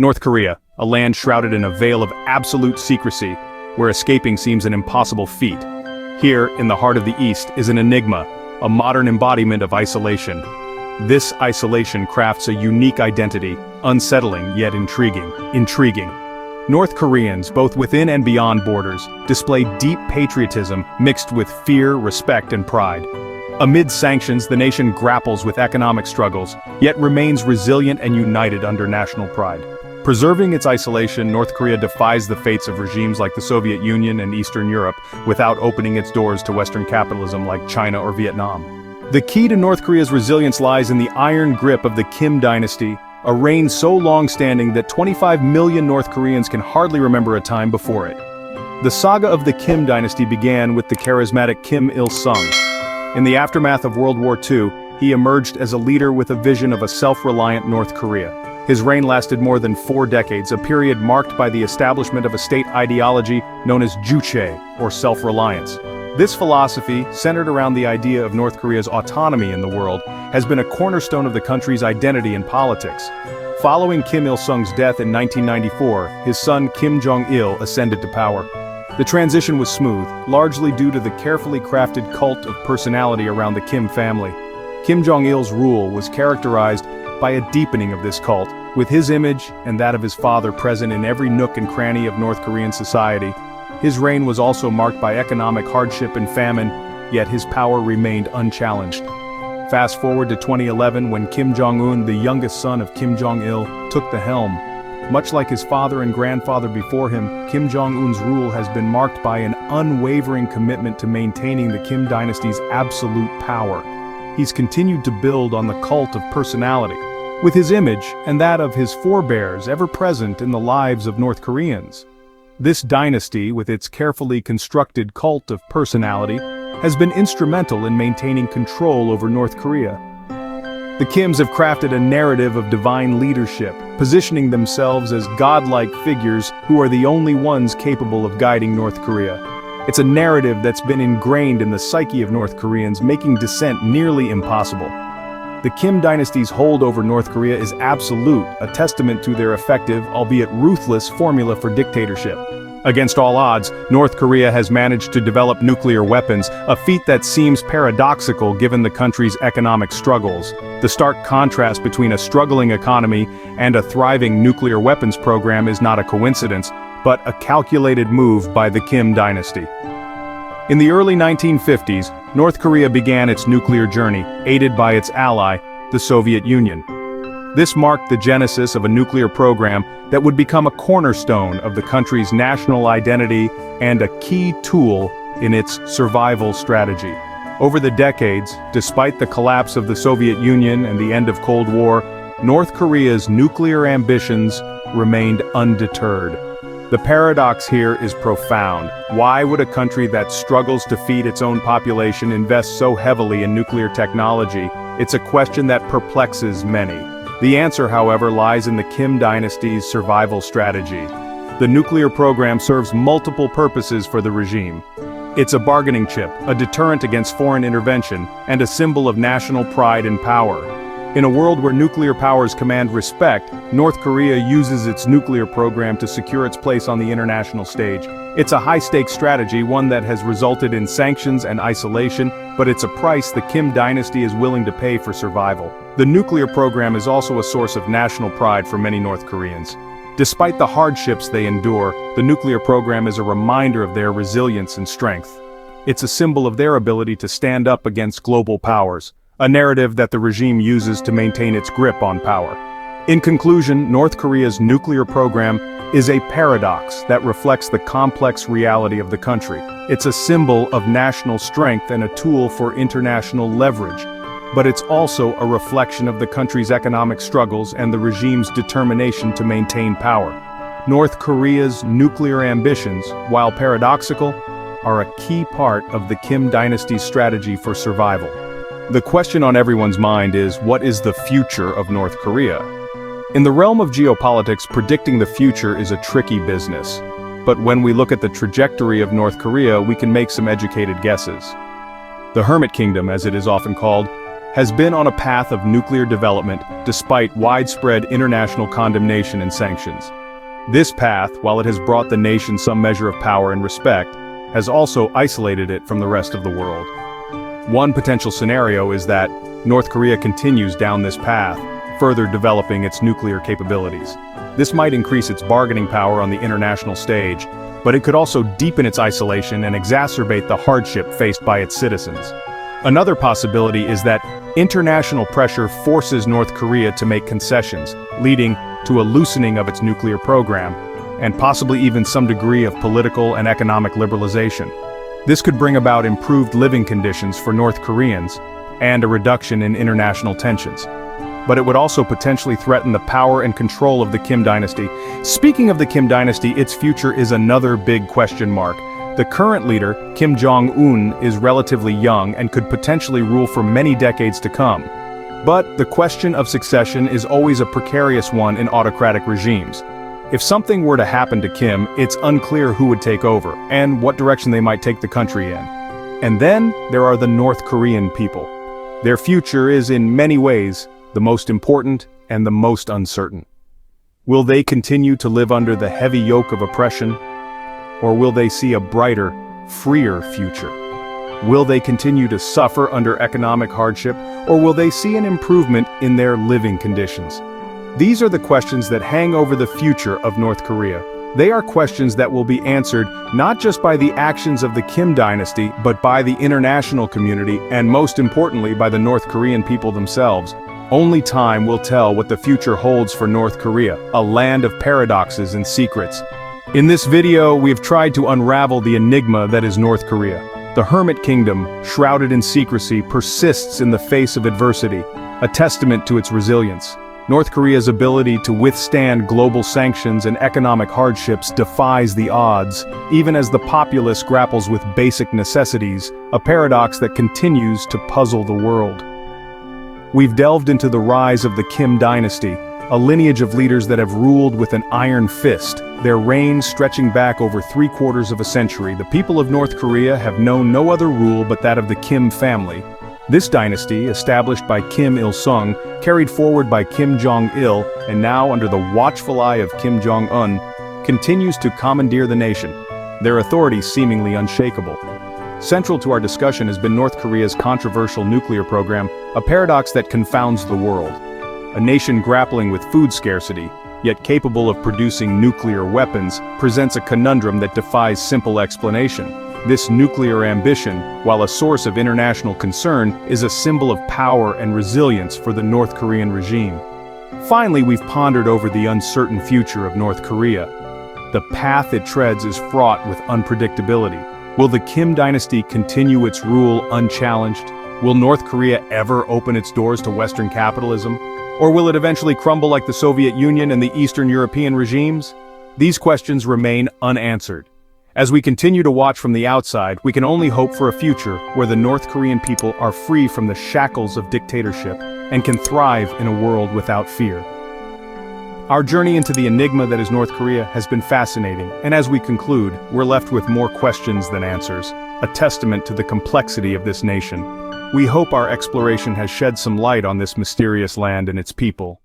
North Korea, a land shrouded in a veil of absolute secrecy, where escaping seems an impossible feat. Here, in the heart of the East, is an enigma, a modern embodiment of isolation. This isolation crafts a unique identity, unsettling yet intriguing. North Koreans, both within and beyond borders, display deep patriotism mixed with fear, respect, and pride. Amid sanctions, the nation grapples with economic struggles, yet remains resilient and united under national pride. Preserving its isolation, North Korea defies the fates of regimes like the Soviet Union and Eastern Europe without opening its doors to Western capitalism like China or Vietnam. The key to North Korea's resilience lies in the iron grip of the Kim Dynasty, a reign so long-standing that 25 million North Koreans can hardly remember a time before it. The saga of the Kim Dynasty began with the charismatic Kim Il-sung. In the aftermath of World War II, he emerged as a leader with a vision of a self-reliant North Korea. His reign lasted more than 4 decades, a period marked by the establishment of a state ideology known as juche, or self-reliance. This philosophy, centered around the idea of North Korea's autonomy in the world, has been a cornerstone of the country's identity and politics. Following Kim Il-sung's death in 1994, his son Kim Jong-il ascended to power. The transition was smooth, largely due to the carefully crafted cult of personality around the Kim family. Kim Jong-il's rule was characterized by a deepening of this cult, with his image and that of his father present in every nook and cranny of North Korean society. His reign was also marked by economic hardship and famine, yet his power remained unchallenged. Fast forward to 2011 when Kim Jong-un, the youngest son of Kim Jong-il, took the helm. Much like his father and grandfather before him, Kim Jong-un's rule has been marked by an unwavering commitment to maintaining the Kim dynasty's absolute power. He's continued to build on the cult of personality, with his image and that of his forebears ever present in the lives of North Koreans. This dynasty, with its carefully constructed cult of personality, has been instrumental in maintaining control over North Korea. The Kims have crafted a narrative of divine leadership, positioning themselves as godlike figures who are the only ones capable of guiding North Korea. It's a narrative that's been ingrained in the psyche of North Koreans, making dissent nearly impossible. The Kim dynasty's hold over North Korea is absolute, a testament to their effective, albeit ruthless, formula for dictatorship. Against all odds, North Korea has managed to develop nuclear weapons, a feat that seems paradoxical given the country's economic struggles. The stark contrast between a struggling economy and a thriving nuclear weapons program is not a coincidence, but a calculated move by the Kim dynasty. In the early 1950s, North Korea began its nuclear journey, aided by its ally, the Soviet Union. This marked the genesis of a nuclear program that would become a cornerstone of the country's national identity and a key tool in its survival strategy. Over the decades, despite the collapse of the Soviet Union and the end of Cold War, North Korea's nuclear ambitions remained undeterred. The paradox here is profound. Why would a country that struggles to feed its own population invest so heavily in nuclear technology? It's a question that perplexes many. The answer, however, lies in the Kim dynasty's survival strategy. The nuclear program serves multiple purposes for the regime. It's a bargaining chip, a deterrent against foreign intervention, and a symbol of national pride and power. In a world where nuclear powers command respect, North Korea uses its nuclear program to secure its place on the international stage. It's a high-stakes strategy, one that has resulted in sanctions and isolation, but it's a price the Kim dynasty is willing to pay for survival. The nuclear program is also a source of national pride for many North Koreans. Despite the hardships they endure, the nuclear program is a reminder of their resilience and strength. It's a symbol of their ability to stand up against global powers, a narrative that the regime uses to maintain its grip on power. In conclusion, North Korea's nuclear program is a paradox that reflects the complex reality of the country. It's a symbol of national strength and a tool for international leverage. But it's also a reflection of the country's economic struggles and the regime's determination to maintain power. North Korea's nuclear ambitions, while paradoxical, are a key part of the Kim dynasty's strategy for survival. The question on everyone's mind is, what is the future of North Korea? In the realm of geopolitics, predicting the future is a tricky business. But when we look at the trajectory of North Korea, we can make some educated guesses. The Hermit Kingdom, as it is often called, has been on a path of nuclear development despite widespread international condemnation and sanctions. This path, while it has brought the nation some measure of power and respect, has also isolated it from the rest of the world. One potential scenario is that North Korea continues down this path, further developing its nuclear capabilities. This might increase its bargaining power on the international stage, but it could also deepen its isolation and exacerbate the hardship faced by its citizens. Another possibility is that international pressure forces North Korea to make concessions, leading to a loosening of its nuclear program, and possibly even some degree of political and economic liberalization. This could bring about improved living conditions for North Koreans and a reduction in international tensions. But it would also potentially threaten the power and control of the Kim Dynasty. Speaking of the Kim Dynasty, its future is another big question mark. The current leader, Kim Jong-un, is relatively young and could potentially rule for many decades to come. But the question of succession is always a precarious one in autocratic regimes. If something were to happen to Kim, it's unclear who would take over and what direction they might take the country in. And then there are the North Korean people. Their future is in many ways the most important and the most uncertain. Will they continue to live under the heavy yoke of oppression? Or will they see a brighter, freer future? Will they continue to suffer under economic hardship, or will they see an improvement in their living conditions? These are the questions that hang over the future of North Korea. They are questions that will be answered not just by the actions of the Kim Dynasty, but by the international community, and most importantly by the North Korean people themselves. Only time will tell what the future holds for North Korea, a land of paradoxes and secrets. In this video, we have tried to unravel the enigma that is North Korea. The Hermit Kingdom, shrouded in secrecy, persists in the face of adversity, a testament to its resilience. North Korea's ability to withstand global sanctions and economic hardships defies the odds, even as the populace grapples with basic necessities, a paradox that continues to puzzle the world. We've delved into the rise of the Kim Dynasty, a lineage of leaders that have ruled with an iron fist, their reign stretching back over 3/4 of a century. The people of North Korea have known no other rule but that of the Kim family. This dynasty, established by Kim Il-sung, carried forward by Kim Jong-il, and now under the watchful eye of Kim Jong-un, continues to commandeer the nation, their authority seemingly unshakable. Central to our discussion has been North Korea's controversial nuclear program, a paradox that confounds the world. A nation grappling with food scarcity, yet capable of producing nuclear weapons, presents a conundrum that defies simple explanation. This nuclear ambition, while a source of international concern, is a symbol of power and resilience for the North Korean regime. Finally, we've pondered over the uncertain future of North Korea. The path it treads is fraught with unpredictability. Will the Kim Dynasty continue its rule unchallenged? Will North Korea ever open its doors to Western capitalism? Or will it eventually crumble like the Soviet Union and the Eastern European regimes? These questions remain unanswered. As we continue to watch from the outside, we can only hope for a future where the North Korean people are free from the shackles of dictatorship and can thrive in a world without fear. Our journey into the enigma that is North Korea has been fascinating, and as we conclude, we're left with more questions than answers, a testament to the complexity of this nation. We hope our exploration has shed some light on this mysterious land and its people.